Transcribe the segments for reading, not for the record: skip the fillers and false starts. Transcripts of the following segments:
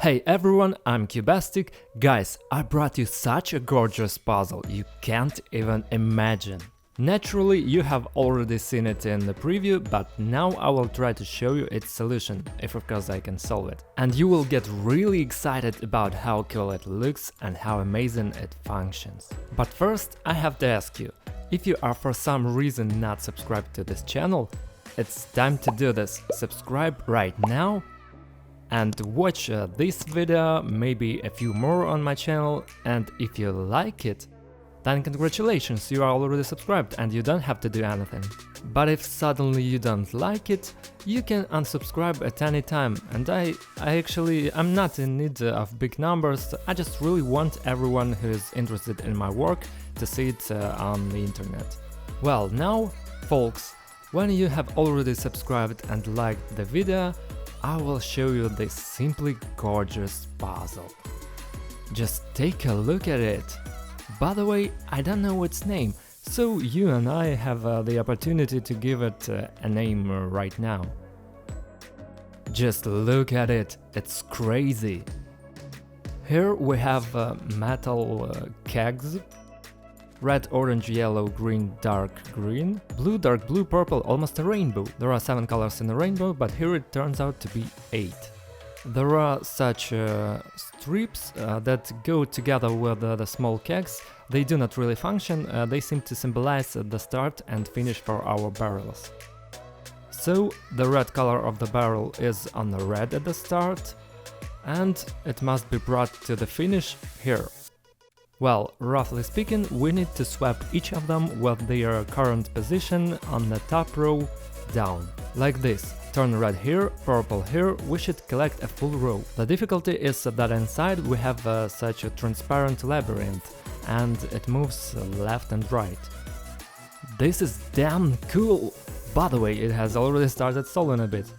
Hey everyone, I'm Cubastic. Guys, I brought you such a gorgeous puzzle you can't even imagine. Naturally, you have already seen it in the preview, but now I will try to show you its solution, if of course I can solve it. And you will get really excited about how cool it looks and how amazing it functions. But first, I have to ask you, if you are for some reason not subscribed to this channel, it's time to do this. Subscribe right now and watch this video, maybe a few more on my channel, and if you like it, then congratulations, you are already subscribed and you don't have to do anything. But if suddenly you don't like it, you can unsubscribe at any time, and I'm not in need of big numbers. I just really want everyone who is interested in my work to see it on the internet. Well, now, folks, when you have already subscribed and liked the video, I will show you this simply gorgeous puzzle. Just take a look at it. By the way, I don't know its name, so you and I have the opportunity to give it a name right now. Just look at it, it's crazy. Here we have metal kegs. Red, orange, yellow, green, dark green, dark blue, purple, almost a rainbow. There are 7 colors in a rainbow, but here it turns out to be 8. There are such strips that go together with the small kegs. They do not really function, they seem to symbolize the start and finish for our barrels. So the red color of the barrel is on the red at the start, and it must be brought to the finish here. Well, roughly speaking, we need to swap each of them with their current position on the top row down, like this. Turn red here, purple here, we should collect a full row. The difficulty is that inside we have such a transparent labyrinth, and it moves left and right. This is damn cool! By the way, it has already started stalling a bit.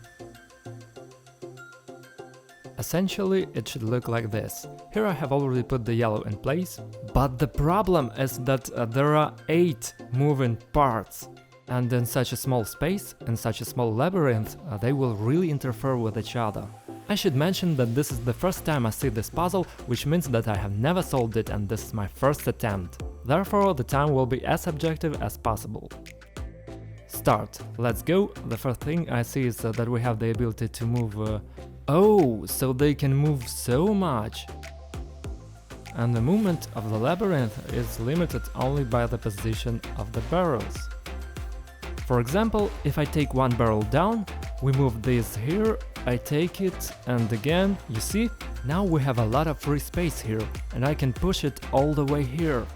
Essentially, it should look like this. Here I have already put the yellow in place, but the problem is that there are 8 moving parts. And in such a small space, in such a small labyrinth, they will really interfere with each other. I should mention that this is the first time I see this puzzle, which means that I have never solved it and this is my first attempt. Therefore, the time will be as objective as possible. Start. Let's go. The first thing I see is that we have the ability to move... Oh, so they can move so much! And the movement of the labyrinth is limited only by the position of the barrels. For example, if I take one barrel down, we move this here, I take it, and again, you see? Now we have a lot of free space here, and I can push it all the way here.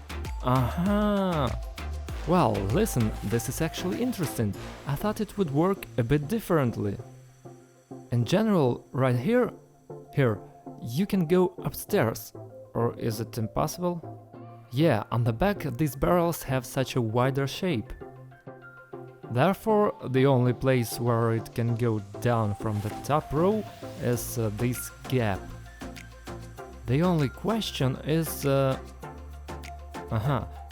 Aha! Well, listen, this is actually interesting. I thought it would work a bit differently. In general, right here, you can go upstairs. Or is it impossible? Yeah, on the back these barrels have such a wider shape. Therefore, the only place where it can go down from the top row is this gap. The only question is...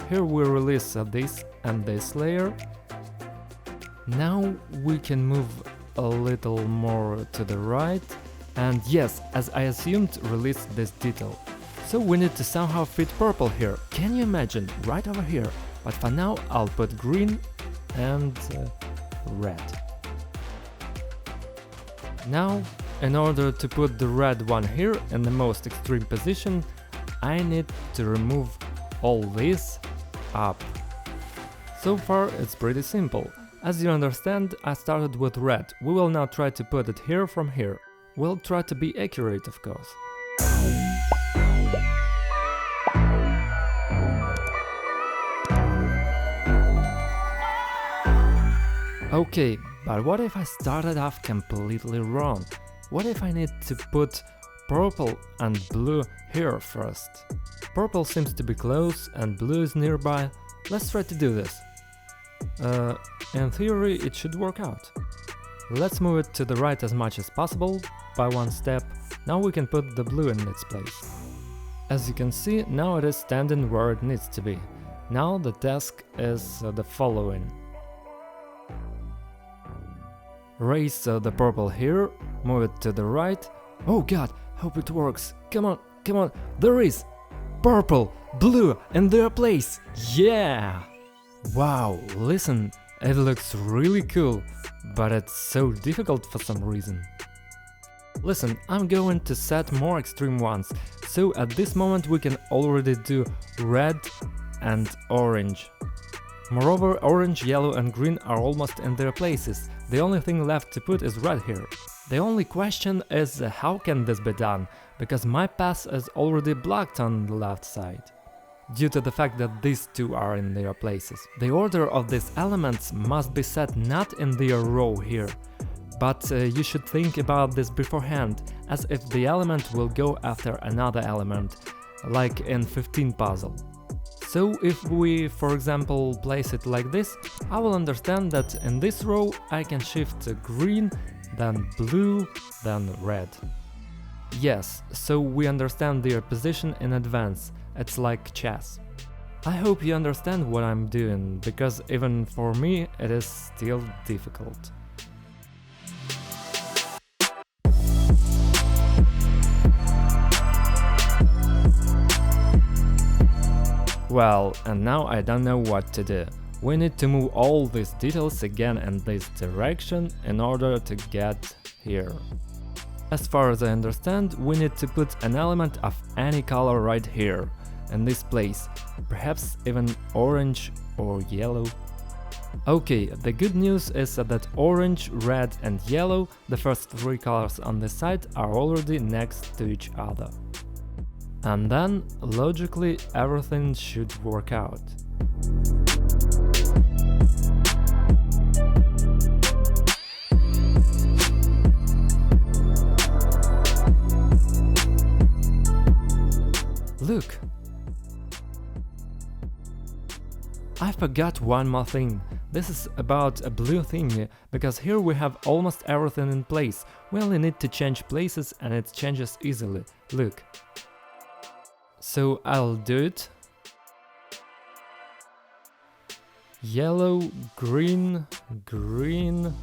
Here we release this and this layer. Now we can move a little more to the right, and yes, as I assumed, release this detail. So we need to somehow fit purple here, can you imagine, right over here, but for now I'll put green and red. Now, in order to put the red one here in the most extreme position, I need to remove all this up. So far it's pretty simple. As you understand, I started with red. We will now try to put it here from here. We'll try to be accurate, of course. Okay, but what if I started off completely wrong? What if I need to put purple and blue here first? Purple seems to be close and blue is nearby. Let's try to do this. In theory, it should work out. Let's move it to the right as much as possible, by one step. Now we can put the blue in its place. As you can see, now it is standing where it needs to be. Now the task is the following. Raise the purple here, move it to the right. Oh god, Hope it works. Come on, come on. There is purple, blue in their place. Yeah! Wow, listen, it looks really cool, but it's so difficult for some reason. Listen, I'm going to set more extreme ones, so at this moment we can already do red and orange. Moreover, orange, yellow and green are almost in their places. The only thing left to put is red here. The only question is how can this be done, because my path is already blocked on the left side, due to the fact that these two are in their places. The order of these elements must be set not in their row here, but you should think about this beforehand, as if the element will go after another element, like in 15 puzzle. So if we, for example, place it like this, I will understand that in this row I can shift green, then blue, then red. Yes, so we understand their position in advance, it's like chess. I hope you understand what I'm doing, because even for me it is still difficult. Well, and now I don't know what to do. We need to move all these details again in this direction in order to get here. As far as I understand, we need to put an element of any color right here, in this place, perhaps even orange or yellow. Okay, the good news is that orange, red and yellow, the first three colors on this side, are already next to each other. And then, logically, everything should work out. Look! I forgot one more thing. This is about a blue thingy, because here we have almost everything in place. We only need to change places and it changes easily. Look. So I'll do it. Yellow, green, green.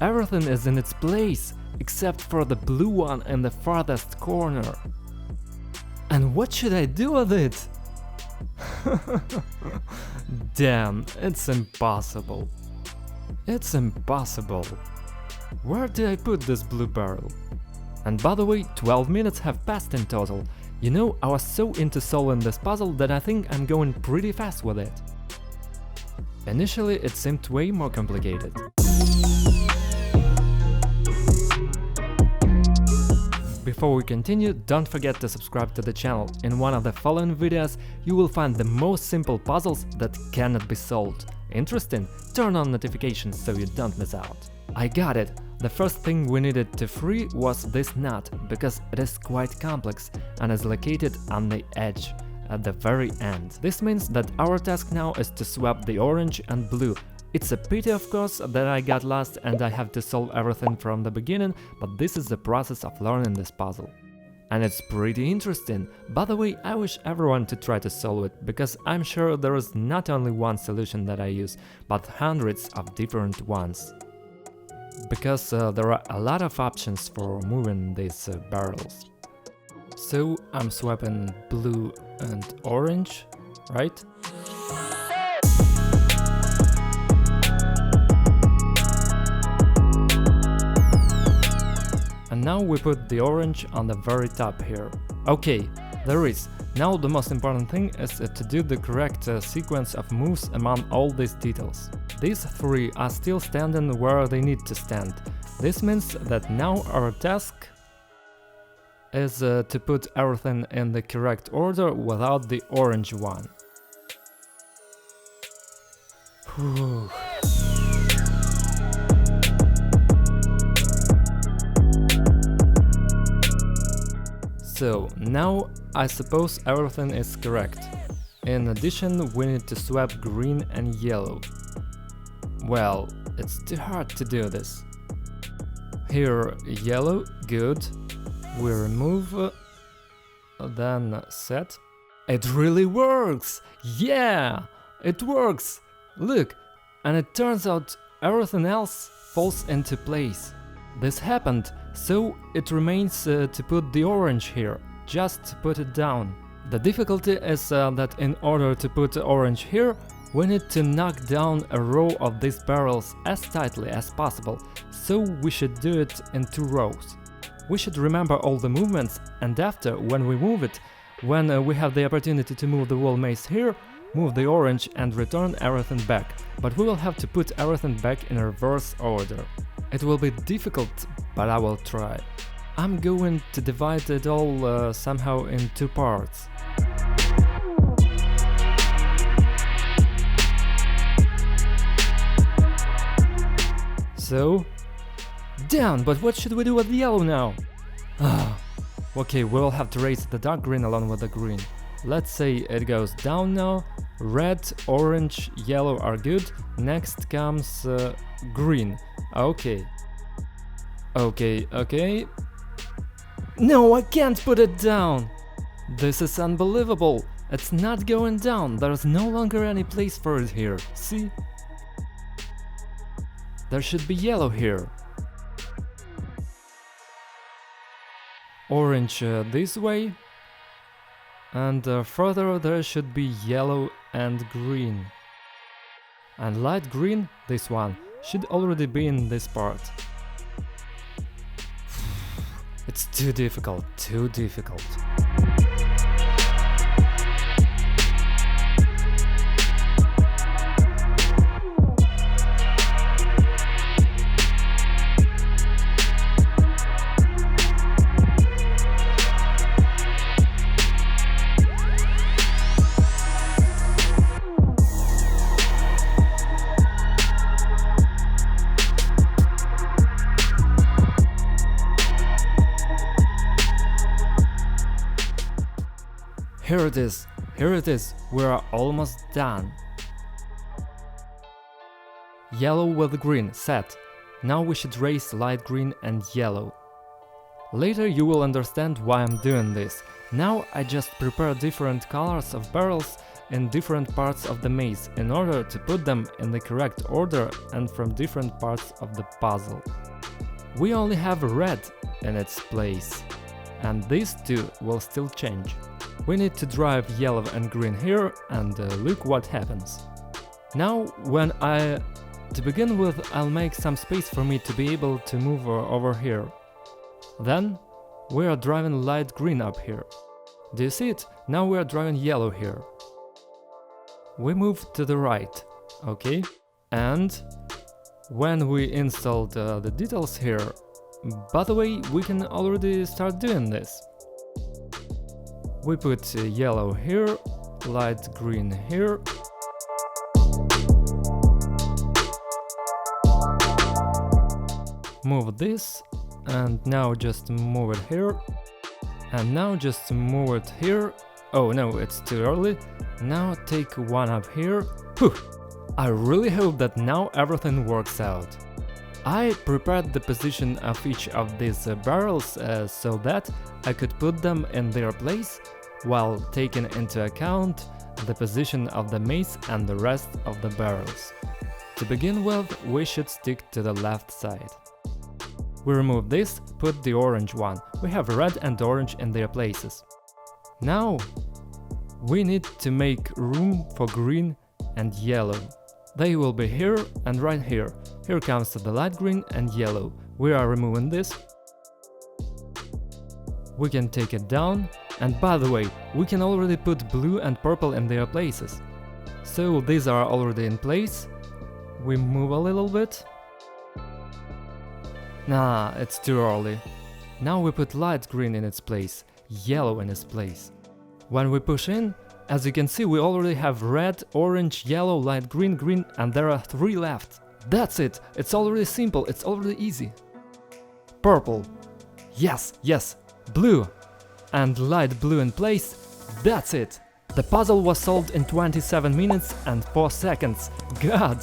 Everything is in its place, except for the blue one in the farthest corner. And what should I do with it? Damn, it's impossible. It's impossible. Where did I put this blue barrel? And by the way, 12 minutes have passed in total. You know, I was so into solving this puzzle that I think I'm going pretty fast with it. Initially, it seemed way more complicated. Before we continue, don't forget to subscribe to the channel. In one of the following videos, you will find the most simple puzzles that cannot be solved. Interesting? Turn on notifications so you don't miss out. I got it! The first thing we needed to free was this nut, because it is quite complex and is located on the edge, at the very end. This means that our task now is to swap the orange and blue. It's a pity, of course, that I got lost and I have to solve everything from the beginning, but this is the process of learning this puzzle. And it's pretty interesting. By the way, I wish everyone to try to solve it, because I'm sure there is not only one solution that I use, but hundreds of different ones. Because there are a lot of options for moving these barrels. So I'm swapping blue and orange, right? And now we put the orange on the very top here. Okay, there is. Now the most important thing is to do the correct sequence of moves among all these details. These three are still standing where they need to stand. This means that now our task is to put everything in the correct order without the orange one. Whew. So, now I suppose everything is correct. In addition, we need to swap green and yellow. Well, it's too hard to do this. Here, yellow, good. We remove, then set. It really works! Yeah! It works! Look! And it turns out everything else falls into place. This happened So it remains to put the orange here, just put it down. The difficulty is that in order to put the orange here, we need to knock down a row of these barrels as tightly as possible, so we should do it in 2 rows. We should remember all the movements, and after, when we move it, when we have the opportunity to move the wall maze here, move the orange and return everything back, but we will have to put everything back in reverse order. It will be difficult, but I will try. I'm going to divide it all somehow in 2 parts. So, down, but what should we do with the yellow now? Okay, we will have to raise the dark green along with the green. Let's say it goes down now. Red, orange, yellow are good. Next comes green. Okay. Okay. No, I can't put it down! This is unbelievable! It's not going down, there's no longer any place for it here, see? There should be yellow here. Orange this way. And further there should be yellow and green. And light green, this one, should already be in this part. It's too difficult, too difficult. Here it is, we are almost done. Yellow with green, set. Now we should raise light green and yellow. Later you will understand why I'm doing this. Now I just prepare different colors of barrels in different parts of the maze in order to put them in the correct order and from different parts of the puzzle. We only have red in its place, and these 2 will still change. We need to drive yellow and green here, and look what happens. Now, to begin with, I'll make some space for me to be able to move over here. Then, we are driving light green up here. Do you see it? Now we are driving yellow here. We move to the right, okay? And when we installed the details here, by the way, we can already start doing this. We put yellow here, light green here. Move this, and now just move it here. And now just move it here. Oh no, it's too early. Now take one up here. Whew! I really hope that now everything works out. I prepared the position of each of these barrels so that I could put them in their place, while taking into account the position of the maze and the rest of the barrels. To begin with, we should stick to the left side. We remove this, put the orange one. We have red and orange in their places. Now we need to make room for green and yellow. They will be here and right here. Here comes the light green and yellow. We are removing this. We can take it down, and by the way, we can already put blue and purple in their places. So these are already in place. We move a little bit. Nah, it's too early. Now we put light green in its place, yellow in its place. When we push in, as you can see, we already have red, orange, yellow, light green, green, and there are 3 left. That's it, it's already simple, it's already easy. Purple. Yes. Blue. And light blue in place. That's it. The puzzle was solved in 27 minutes and 4 seconds. God!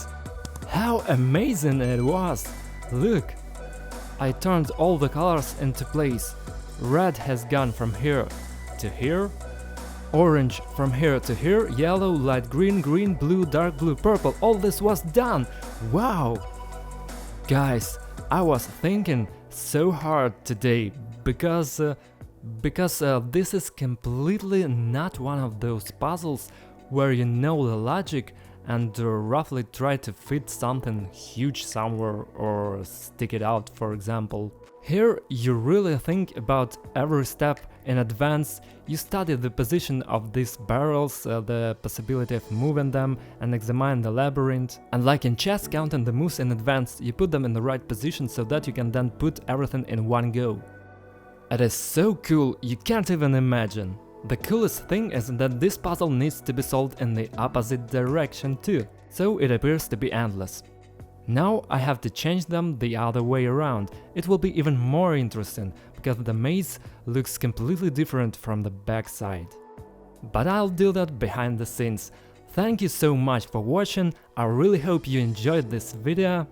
How amazing it was! Look! I turned all the colors into place. Red has gone from here to here. Orange from here to here. Yellow, light green, green, blue, dark blue, purple. All this was done! Wow! Guys, I was thinking so hard today because this is completely not one of those puzzles where you know the logic and roughly try to fit something huge somewhere or stick it out, for example. Here you really think about every step in advance, you study the position of these barrels, the possibility of moving them, and examine the labyrinth. And like in chess, counting the moves in advance, you put them in the right position so that you can then put everything in one go. It is so cool, you can't even imagine. The coolest thing is that this puzzle needs to be solved in the opposite direction too, so it appears to be endless. Now I have to change them the other way around. It will be even more interesting, because the maze looks completely different from the backside. But I'll do that behind the scenes. Thank you so much for watching, I really hope you enjoyed this video.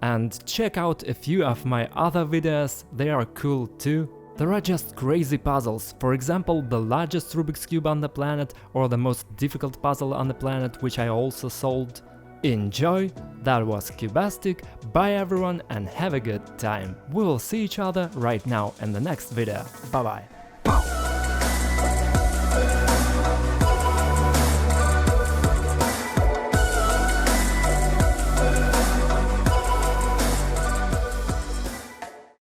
And check out a few of my other videos, they are cool too. There are just crazy puzzles, for example the largest Rubik's Cube on the planet or the most difficult puzzle on the planet, which I also solved. Enjoy, that was Cubastic, bye everyone and have a good time. We will see each other right now in the next video, bye bye.